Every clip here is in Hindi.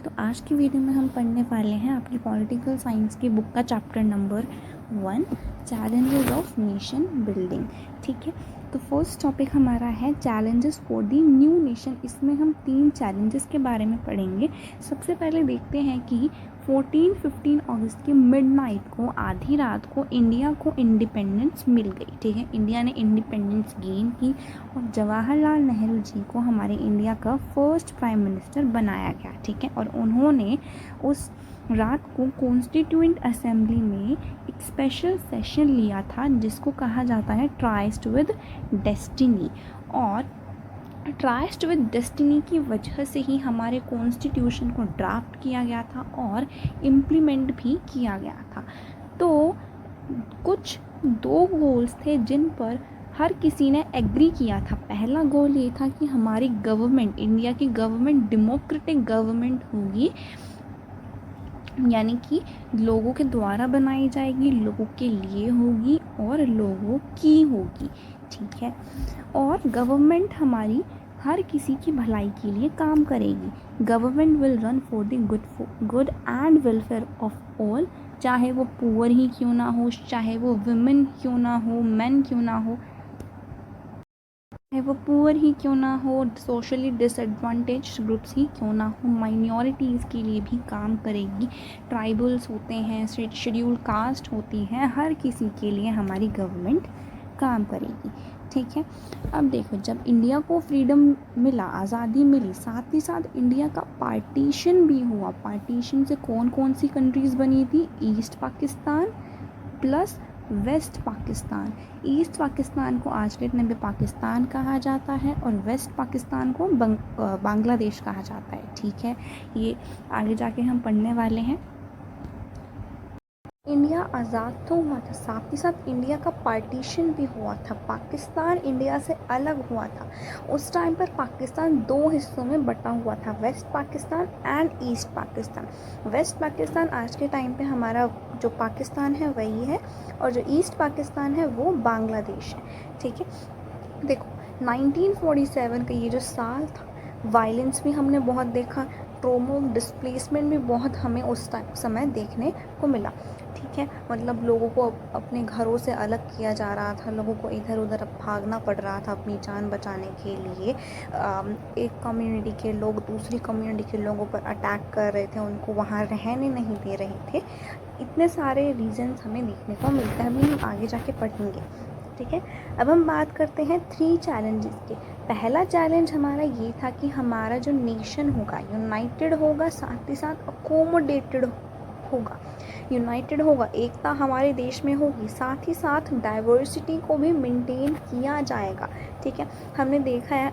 तो आज की वीडियो में हम पढ़ने वाले हैं आपकी पॉलिटिकल साइंस की बुक का chapter number 1 challenges of nation building. ठीक है, तो फर्स्ट टॉपिक हमारा है challenges for the new nation. इसमें हम 3 चैलेंजेस के बारे में पढ़ेंगे। सबसे पहले देखते हैं कि 14-15 अगस्त की मिडनाइट को, आधी रात को, इंडिया को इंडिपेंडेंस मिल गई। ठीक है, इंडिया ने इंडिपेंडेंस गेन की और जवाहरलाल नेहरू जी को हमारे इंडिया का फर्स्ट प्राइम मिनिस्टर बनाया गया। ठीक है, और उन्होंने उस रात को कॉन्स्टिट्यूएंट असेंबली में एक स्पेशल सेशन लिया था जिसको कहा जाता है ट्राइस्ट विद डेस्टिनी। और ट्राइस्ट विद डेस्टिनी की वजह से ही हमारे कॉन्स्टिट्यूशन को ड्राफ्ट किया गया था और इम्प्लीमेंट भी किया गया था। तो कुछ 2 गोल्स थे जिन पर हर किसी ने एग्री किया था। पहला गोल ये था कि हमारी गवर्नमेंट, इंडिया की गवर्नमेंट डेमोक्रेटिक गवर्नमेंट होगी, यानी कि लोगों के द्वारा बनाई जाएगी, लोगों के लिए होगी और लोगों की होगी। ठीक है, और गवर्नमेंट हमारी हर किसी की भलाई के लिए काम करेगी। Government will run for the good and welfare of all, चाहे वो पुअर ही क्यों ना हो, चाहे वो वुमेन क्यों ना हो, मैन क्यों ना हो, चाहे वो पुअर ही क्यों ना हो, सोशली डिसएडवांटेज ग्रुप्स ही क्यों ना हो, माइनॉरिटीज़ के लिए भी काम करेगी। ट्राइबल्स होते हैं, शेड्यूल कास्ट होती हैं, हर किसी के लिए हमारी गवर्नमेंट काम करेगी। ठीक है, अब देखो, जब इंडिया को फ्रीडम मिला, आज़ादी मिली, साथ ही साथ इंडिया का पार्टीशन भी हुआ। पार्टीशन से कौन कौन सी कंट्रीज़ बनी थी? East Pakistan plus west Pakistan. East Pakistan को आज के टाइम पे पाकिस्तान कहा जाता है और वेस्ट पाकिस्तान को बांग्लादेश कहा जाता है। ठीक है, ये आगे जाके हम पढ़ने वाले हैं। इंडिया आज़ाद तो हुआ था, साथ ही साथ इंडिया का पार्टीशन भी हुआ था। पाकिस्तान इंडिया से अलग हुआ था। उस टाइम पर पाकिस्तान 2 हिस्सों में बटा हुआ था, west Pakistan and east Pakistan. West Pakistan आज के टाइम पे हमारा जो पाकिस्तान है वही है और जो ईस्ट पाकिस्तान है वो बांग्लादेश है। ठीक है, देखो 1947 का ये जो साल था, वायलेंस भी हमने बहुत देखा, ट्रोमो डिस्प्लेसमेंट भी बहुत हमें उस समय देखने को मिला। ठीक है, मतलब लोगों को अपने घरों से अलग किया जा रहा था, लोगों को इधर उधर भागना पड़ रहा था अपनी जान बचाने के लिए। एक कम्युनिटी के लोग दूसरी कम्युनिटी के लोगों पर अटैक कर रहे थे, उनको वहाँ रहने नहीं दे रहे थे। इतने सारे रीजंस हमें देखने को मिलता है, अभी हम आगे जाके पढ़ेंगे। ठीक है, अब हम बात करते हैं 3 चैलेंजेस के। पहला चैलेंज हमारा ये था कि हमारा जो नेशन होगा यूनाइटेड होगा, साथ ही साथ अकोमोडेटेड होगा। यूनाइटेड होगा, एकता हमारे देश में होगी, साथ ही साथ डाइवर्सिटी को भी मेंटेन किया जाएगा। ठीक है, हमने देखा है,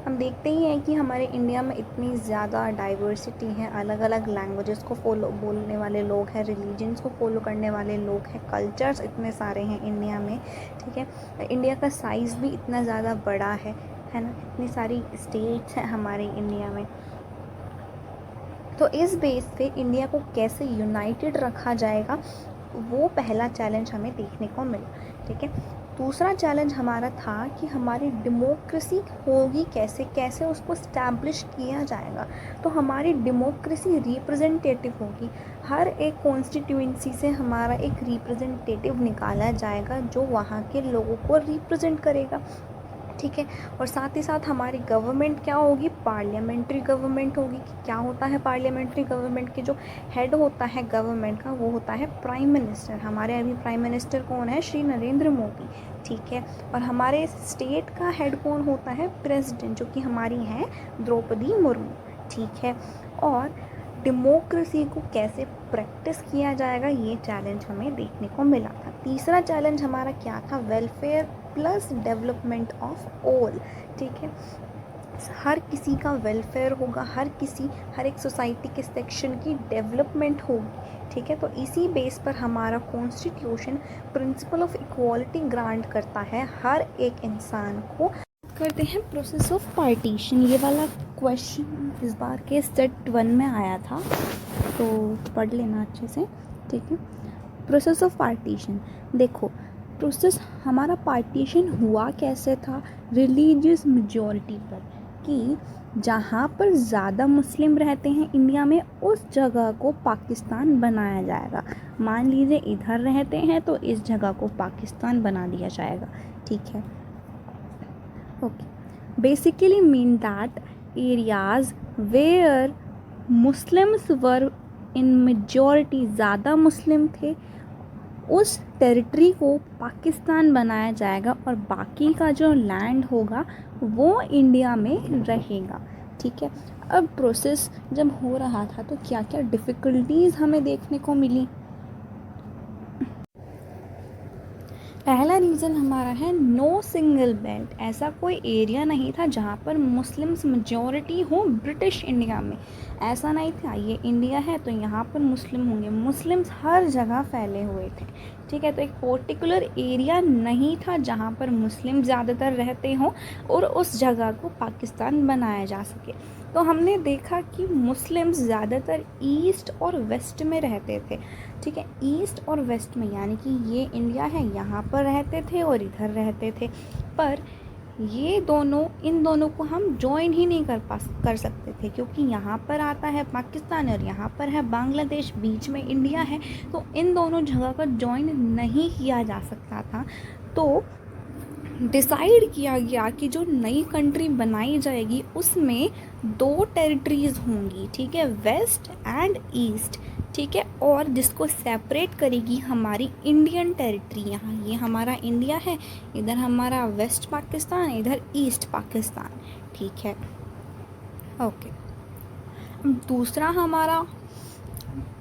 हम देखते ही हैं कि हमारे इंडिया में इतनी ज़्यादा डाइवर्सिटी है, अलग अलग लैंग्वेजेस को फॉलो बोलने वाले लोग हैं, रिलीजन्स को फॉलो करने वाले लोग हैं, कल्चर्स इतने सारे हैं इंडिया में। ठीक है, इंडिया का साइज़ भी इतना ज़्यादा बड़ा है ना, इतनी सारी स्टेट्स हैं हमारे इंडिया में। तो इस बेस पे इंडिया को कैसे यूनाइटेड रखा जाएगा, वो पहला चैलेंज हमें देखने को मिला। ठीक है, दूसरा चैलेंज हमारा था कि हमारी डेमोक्रेसी होगी कैसे, कैसे उसको स्टैब्लिश किया जाएगा। तो हमारी डेमोक्रेसी रिप्रेजेंटेटिव होगी, हर एक कॉन्स्टिट्यूएंसी से हमारा एक रिप्रेजेंटेटिव निकाला जाएगा जो वहाँ के लोगों को रिप्रेजेंट करेगा। ठीक है, और साथ ही साथ हमारी गवर्नमेंट क्या होगी? पार्लियामेंट्री गवर्नमेंट होगी। कि क्या होता है पार्लियामेंट्री गवर्नमेंट के जो हेड होता है गवर्नमेंट का, वो होता है प्राइम मिनिस्टर। हमारे अभी प्राइम मिनिस्टर कौन है? श्री नरेंद्र मोदी। ठीक है, और हमारे स्टेट का हेड कौन होता है? प्रेसिडेंट, जो कि हमारी हैं द्रौपदी मुर्मू। ठीक है, और डेमोक्रेसी को कैसे प्रैक्टिस किया जाएगा, ये चैलेंज हमें देखने को मिला था। तीसरा चैलेंज हमारा क्या था? Welfare plus development of all. ठीक है, हर किसी का वेलफेयर होगा, हर एक सोसाइटी के सेक्शन की डेवलपमेंट होगी। ठीक है, तो इसी बेस पर हमारा constitution principle of equality grant करता है हर एक इंसान को। करते हैं प्रोसेस ऑफ पार्टीशन। ये वाला क्वेश्चन इस बार के सेट 1 में आया था, तो पढ़ लेना अच्छे से। ठीक है, प्रोसेस ऑफ पार्टीशन। देखो, प्रोसेस हमारा पार्टीशन हुआ कैसे था? रिलीजियस मेजॉरिटी पर, कि जहाँ पर ज़्यादा मुस्लिम रहते हैं इंडिया में, उस जगह को पाकिस्तान बनाया जाएगा। मान लीजिए इधर रहते हैं तो इस जगह को पाकिस्तान बना दिया जाएगा, ठीक है। Okay, basically mean that areas where Muslims were in majority, ज़्यादा मुस्लिम थे, उस टेरिटरी को पाकिस्तान बनाया जाएगा और बाकी का जो लैंड होगा वो इंडिया में रहेगा, ठीक है। अब प्रोसेस जब हो रहा था तो क्या क्या डिफ़िकल्टीज़ हमें देखने को मिली। पहला रीज़न हमारा है नो सिंगल बेल्ट, ऐसा कोई एरिया नहीं था जहाँ पर मुस्लिम्स मेजॉरिटी हो ब्रिटिश इंडिया में, ऐसा नहीं था। ये इंडिया है तो यहाँ पर मुस्लिम होंगे, मुस्लिम्स हर जगह फैले हुए थे, ठीक है। तो एक पर्टिकुलर एरिया नहीं था जहाँ पर मुस्लिम ज़्यादातर रहते हों और उस जगह को पाकिस्तान बनाया जा सके। तो हमने देखा कि मुस्लिम्स ज़्यादातर ईस्ट और वेस्ट में रहते थे, ठीक है। ईस्ट और वेस्ट में, यानी कि ये इंडिया है, यहाँ पर रहते थे और इधर रहते थे। पर ये दोनों, इन दोनों को हम जॉइन ही नहीं कर सकते थे, क्योंकि यहाँ पर आता है पाकिस्तान और यहाँ पर है बांग्लादेश, बीच में इंडिया है, तो इन दोनों जगह का जॉइन नहीं किया जा सकता था। तो डिसाइड किया गया कि जो नई कंट्री बनाई जाएगी उसमें 2 टेरिटरीज़ होंगी, ठीक है, वेस्ट एंड ईस्ट, ठीक है। और जिसको सेपरेट करेगी हमारी इंडियन टेरिटरी, यहाँ ये हमारा इंडिया है, इधर हमारा वेस्ट पाकिस्तान, इधर ईस्ट पाकिस्तान, ठीक है। ओके, दूसरा हमारा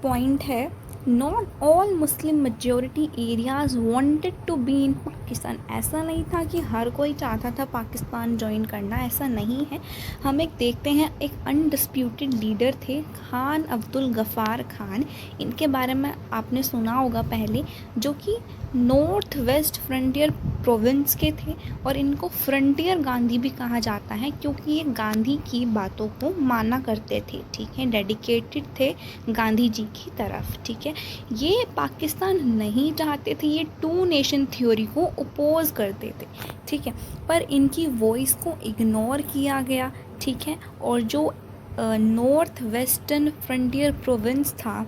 पॉइंट है not all Muslim majority areas wanted to be in Pakistan. ऐसा नहीं था कि हर कोई चाहता था पाकिस्तान ज्वाइन करना, ऐसा नहीं है। हम एक देखते हैं, एक अनडिस्प्यूटेड लीडर थे खान अब्दुल गफ़ार खान, इनके बारे में आपने सुना होगा पहले, जो कि नॉर्थ वेस्ट फ्रंटियर प्रोविंस के थे और इनको फ्रंटियर गांधी भी कहा जाता है, क्योंकि ये गांधी की बातों को माना करते थे, ठीक है, डेडिकेटेड थे गांधी जी की तरफ, ठीक है। ये पाकिस्तान नहीं चाहते थे, ये 2 नेशन थ्योरी को अपोज करते थे, ठीक है। पर इनकी वॉइस को इग्नोर किया गया, ठीक है। और जो नॉर्थ वेस्टर्न फ्रंटियर प्रोविंस था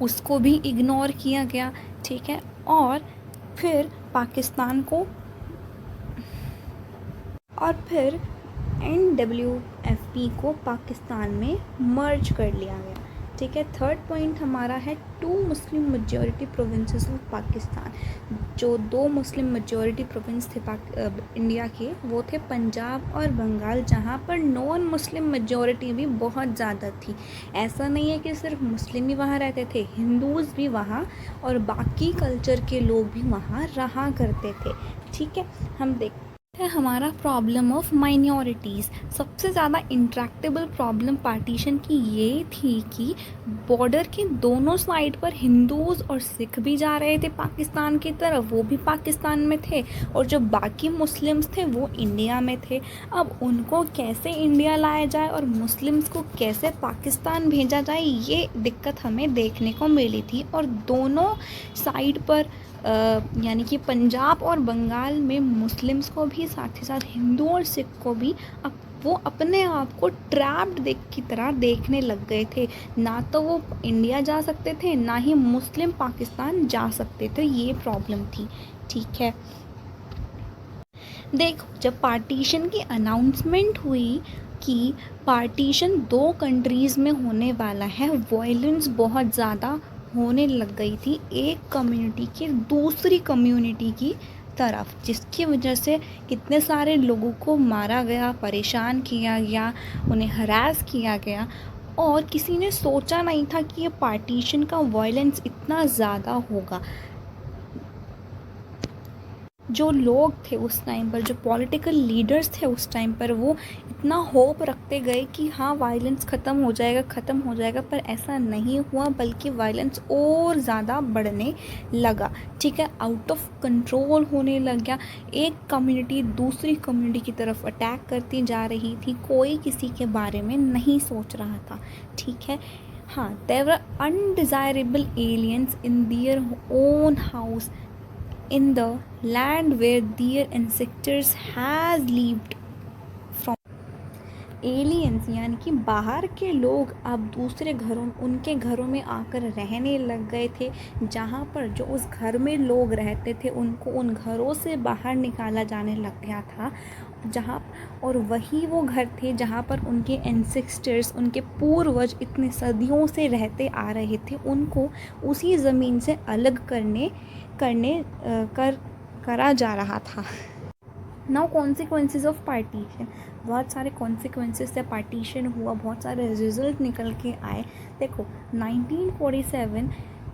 उसको भी इग्नोर किया गया, ठीक है। और फिर पाकिस्तान को, और फिर NWFP को पाकिस्तान में मर्ज कर लिया गया, ठीक है। थर्ड पॉइंट हमारा है 2 Muslim majority provinces of Pakistan. जो 2 मुस्लिम मेजॉरिटी प्रोविंस थे इंडिया के, वो थे पंजाब और बंगाल, जहाँ पर नॉन मुस्लिम मेजॉरिटी भी बहुत ज़्यादा थी। ऐसा नहीं है कि सिर्फ मुस्लिम ही वहाँ रहते थे, हिंदूज़ भी वहाँ और बाकी कल्चर के लोग भी वहाँ रहा करते थे, ठीक है। हम देखते है हमारा प्रॉब्लम ऑफ माइनॉरिटीज़। सबसे ज़्यादा इंट्रैक्टेबल प्रॉब्लम पार्टीशन की ये थी कि बॉर्डर के दोनों साइड पर हिंदूज़ और सिख भी जा रहे थे पाकिस्तान की तरफ, वो भी पाकिस्तान में थे, और जो बाकी मुस्लिम्स थे वो इंडिया में थे। अब उनको कैसे इंडिया लाया जाए और मुस्लिम्स को कैसे पाकिस्तान भेजा जाए, ये दिक्कत हमें देखने को मिली थी। और दोनों साइड पर यानी कि पंजाब और बंगाल में मुस्लिम्स को भी, साथ ही साथ हिंदू और सिख को भी वो अपने आप को ट्रैप्ड की तरह देखने लग गए थे। ना तो वो इंडिया जा सकते थे, ना ही मुस्लिम पाकिस्तान जा सकते थे, ये प्रॉब्लम थी, ठीक है। देखो, जब पार्टीशन की अनाउंसमेंट हुई कि पार्टीशन 2 कंट्रीज़ में होने वाला है, वायलेंस बहुत ज़्यादा होने लग गई थी एक कम्युनिटी के दूसरी कम्युनिटी की तरफ, जिसकी वजह से कितने सारे लोगों को मारा गया, परेशान किया गया, उन्हें हरास किया गया। और किसी ने सोचा नहीं था कि ये पार्टीशन का वायलेंस इतना ज़्यादा होगा। जो लोग थे उस टाइम पर, जो पॉलिटिकल लीडर्स थे उस टाइम पर, वो इतना होप रखते गए कि हाँ वायलेंस ख़त्म हो जाएगा, पर ऐसा नहीं हुआ, बल्कि वायलेंस और ज़्यादा बढ़ने लगा, ठीक है। आउट ऑफ कंट्रोल होने लग गया, एक कम्युनिटी दूसरी कम्युनिटी की तरफ अटैक करती जा रही थी, कोई किसी के बारे में नहीं सोच रहा था, ठीक है। हाँ, there were undesirable aliens in their own house in the land where their ancestors has lived from. Aliens यानी कि बाहर के लोग अब दूसरे घरों उनके घरों में आकर रहने लग गए थे, जहाँ पर जो उस घर में लोग रहते थे उनको उन घरों से बाहर निकाला जाने लग गया था, जहाँ और वही वो घर थे जहाँ पर उनके एंसेस्टर्स, उनके पूर्वज इतने सदियों से रहते आ रहे थे। उनको उसी ज़मीन से अलग करा जा रहा था। नाउ कॉन्सिक्वेंसेस ऑफ पार्टीशन, बहुत सारे कॉन्सिक्वेंसेस से पार्टीशन हुआ, बहुत सारे रिजल्ट निकल के आए। देखो 1947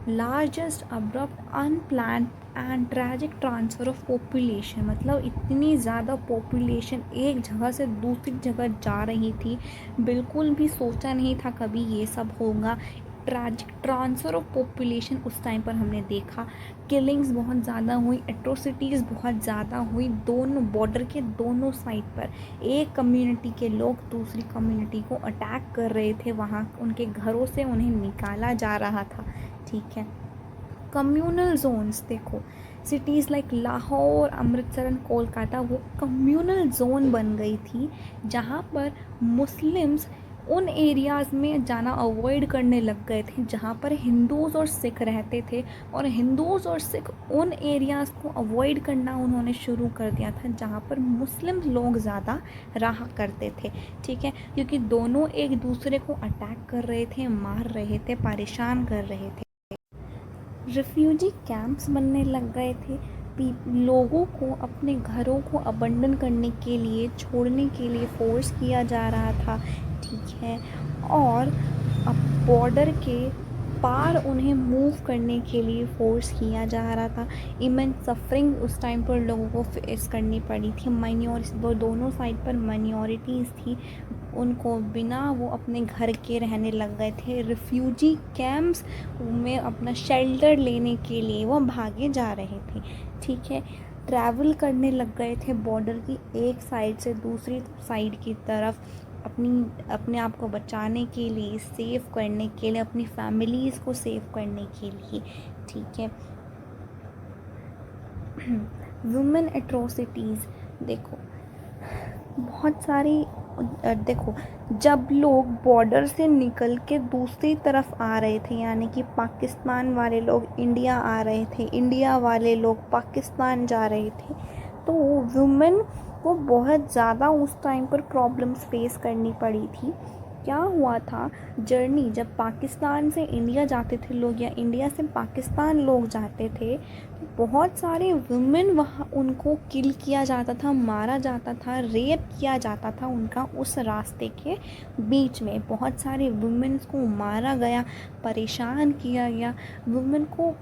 largest abrupt unplanned and tragic transfer of population, मतलब इतनी ज़्यादा पॉपुलेशन एक जगह से दूसरी जगह जा रही थी, बिल्कुल भी सोचा नहीं था कभी ये सब होगा। ट्रैजिक ट्रांसफ़र ऑफ पॉपुलेशन उस टाइम पर हमने देखा। किलिंग्स बहुत ज़्यादा हुई, एट्रोसिटीज़ बहुत ज़्यादा हुई, दोनों बॉर्डर के दोनों साइड पर एक कम्युनिटी के लोग दूसरी कम्युनिटी को अटैक कर रहे थे, वहाँ उनके घरों से उन्हें निकाला जा रहा था। ठीक है, कम्यूनल जोन्स, देखो cities like Lahore, Amritsar and Kolkata वो कम्यूनल जोन बन गई थी, जहाँ पर मुस्लिम्स उन एरियाज़ में जाना अवॉइड करने लग गए थे जहाँ पर हिंदूज़ और सिख रहते थे, और हिंदूज़ और सिख उन एरियाज़ को अवॉइड करना उन्होंने शुरू कर दिया था जहाँ पर मुस्लिम लोग ज़्यादा रहा करते थे। ठीक है, क्योंकि दोनों एक दूसरे को अटैक कर रहे थे, मार रहे थे, परेशान कर रहे थे। रिफ्यूजी कैंप्स बनने लग गए थे, लोगों को अपने घरों को अबंडन करने के लिए, छोड़ने के लिए फोर्स किया जा रहा था। ठीक है, और अब बॉर्डर के पार उन्हें मूव करने के लिए फोर्स किया जा रहा था। इमेंस सफरिंग उस टाइम पर लोगों को फेस करनी पड़ी थी। दोनों साइड पर माइनॉरिटीज़ थी, उनको बिना वो अपने घर के रहने लग गए थे। रिफ्यूजी कैंप्स में अपना शेल्टर लेने के लिए वो भागे जा रहे थे। ठीक है, ट्रैवल करने लग गए थे बॉर्डर की एक साइड से दूसरी साइड की तरफ, अपने आप को बचाने के लिए, सेव करने के लिए, अपनी फैमिलीज़ को सेव करने के लिए। ठीक है, वुमेन एट्रोसिटीज़, देखो बहुत सारी, देखो जब लोग बॉर्डर से निकल के दूसरी तरफ आ रहे थे, यानी कि पाकिस्तान वाले लोग इंडिया आ रहे थे, इंडिया वाले लोग पाकिस्तान जा रहे थे, तो वुमेन को बहुत ज़्यादा उस टाइम पर प्रॉब्लम्स फेस करनी पड़ी थी। क्या हुआ था, जर्नी जब पाकिस्तान से इंडिया जाते थे लोग या इंडिया से पाकिस्तान लोग जाते थे, बहुत सारे वुमेन वहाँ उनको किल किया जाता था, मारा जाता था, रेप किया जाता था उनका उस रास्ते के बीच में। बहुत सारे वुमेन्स को मारा गया, परेशान किया गया, वुमेन को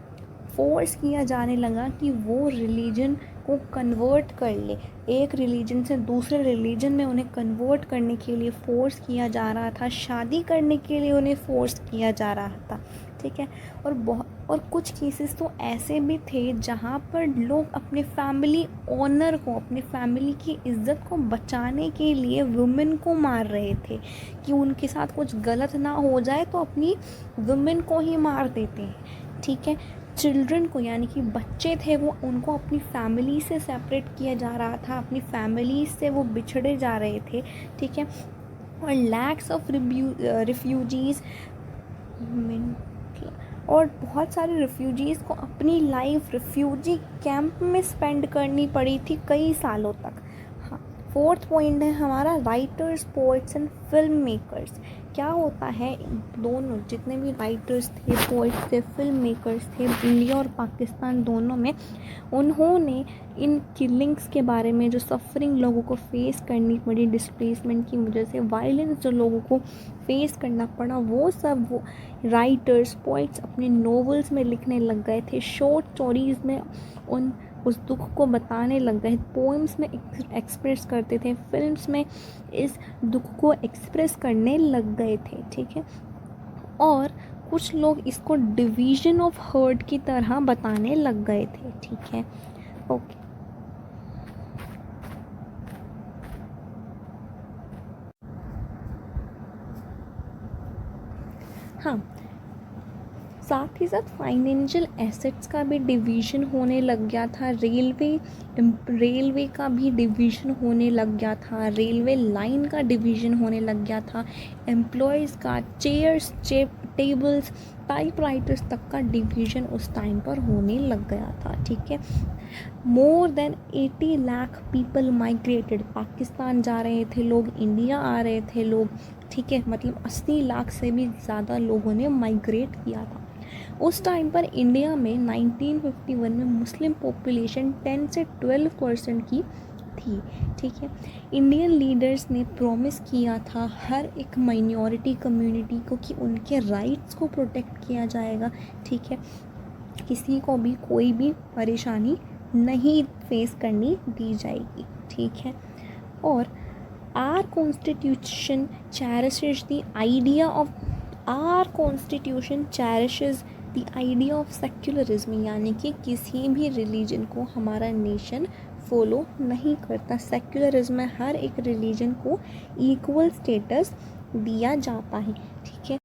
फोर्स किया जाने लगा कि वो रिलीजन को कन्वर्ट कर ले, एक रिलीजन से दूसरे रिलीजन में उन्हें कन्वर्ट करने के लिए फ़ोर्स किया जा रहा था, शादी करने के लिए उन्हें फ़ोर्स किया जा रहा था। ठीक है, और कुछ केसेस तो ऐसे भी थे जहाँ पर लोग अपने फैमिली ऑनर को, अपनी फैमिली की इज़्ज़त को बचाने के लिए वुमेन को मार रहे थे कि उनके साथ कुछ गलत ना हो जाए, तो अपनी वुमेन को ही मार देते हैं। ठीक है, चिल्ड्रन को, यानी कि बच्चे थे वो, उनको अपनी फैमिली से सेपरेट किया जा रहा था, अपनी फैमिली से वो बिछड़े जा रहे थे। ठीक है, और लैक्स ऑफ रिफ्यूजीज़, और बहुत सारे रिफ्यूजीज़ को अपनी लाइफ रिफ्यूजी कैंप में स्पेंड करनी पड़ी थी कई सालों तक। हाँ, फोर्थ पॉइंट है हमारा writers, poets and film makers. क्या होता है, दोनों जितने भी राइटर्स थे, पोइट्स थे, फिल्म मेकर्स थे, इंडिया और पाकिस्तान दोनों में, उन्होंने इन किलिंग्स के बारे में, जो सफरिंग लोगों को फेस करनी पड़ी डिस्प्लेसमेंट की वजह से, वायलेंस जो लोगों को फेस करना पड़ा, वो सब वो राइटर्स, पोइट्स अपने नॉवेल्स में लिखने लग गए थे, शॉर्ट स्टोरीज़ में उस दुख को बताने लग गए, पोएम्स में एक्सप्रेस करते थे, फिल्म्स में इस दुख को एक्सप्रेस करने लग गए थे। ठीक है, और कुछ लोग इसको डिवीज़न ऑफ हर्ट की तरह बताने लग गए थे। ठीक है, ओके। हाँ, साथ ही साथ फाइनेंशियल एसेट्स का भी डिवीज़न होने लग गया था, रेलवे का भी डिवीज़न होने लग गया था, रेलवे लाइन का डिवीज़न होने लग गया था, एम्प्लॉयज़ का, चेयर्स, टेबल्स, टाइपराइटर्स तक का डिवीज़न उस टाइम पर होने लग गया था, ठीक है। More than 80 lakh people migrated, Pakistan जा रहे थे लोग, इंडिया आ रहे थे लोग, ठीक है, मतलब 80 लाख से भी ज़्यादा लोगों ने माइग्रेट किया था। उस टाइम पर इंडिया में 1951 में मुस्लिम पॉपुलेशन 10 से 12% की थी, ठीक है। इंडियन लीडर्स ने प्रॉमिस किया था हर एक माइनॉरिटी कम्युनिटी को कि उनके राइट्स को प्रोटेक्ट किया जाएगा, ठीक है, किसी को भी कोई भी परेशानी नहीं फेस करनी दी जाएगी, ठीक है। और our constitution cherishes the idea of secularism, यानी कि किसी भी रिलीजन को हमारा नेशन फॉलो नहीं करता। सेक्युलरिज्म में हर एक रिलीजन को इक्वल स्टेटस दिया जाता है, ठीक है।